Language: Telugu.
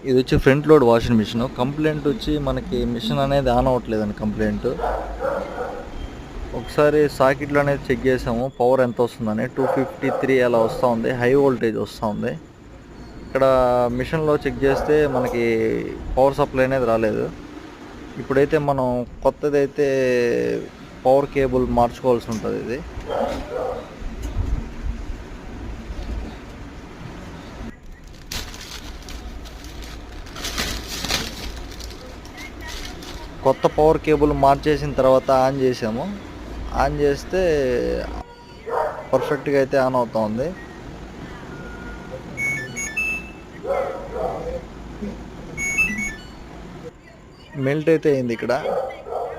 ఇది వచ్చి front load washing machine. Complaint వచ్చి మనకి మిషన్ అనేది ఆన్ అవ్వట్లేదండి కంప్లైంట్. ఒకసారి సాకెట్లు అనేది చెక్ చేసాము పవర్ ఎంత వస్తుందని. 253 అలా వస్తూ ఉంది, హై వోల్టేజ్ వస్తూ ఉంది. ఇక్కడ మిషన్లో చెక్ చేస్తే మనకి పవర్ సప్లై అనేది రాలేదు. ఇప్పుడైతే మనం కొత్తదైతే పవర్ కేబుల్ మార్చుకోవాల్సి ఉంటుంది. ఇది కొత్త పవర్ కేబుల్ మార్చేసిన తర్వాత ఆన్ చేసాము. ఆన్ చేస్తే పర్ఫెక్ట్గా అయితే ఆన్ అవుతా ఉంది. మెల్ట్ అయితే అయింది ఇక్కడ.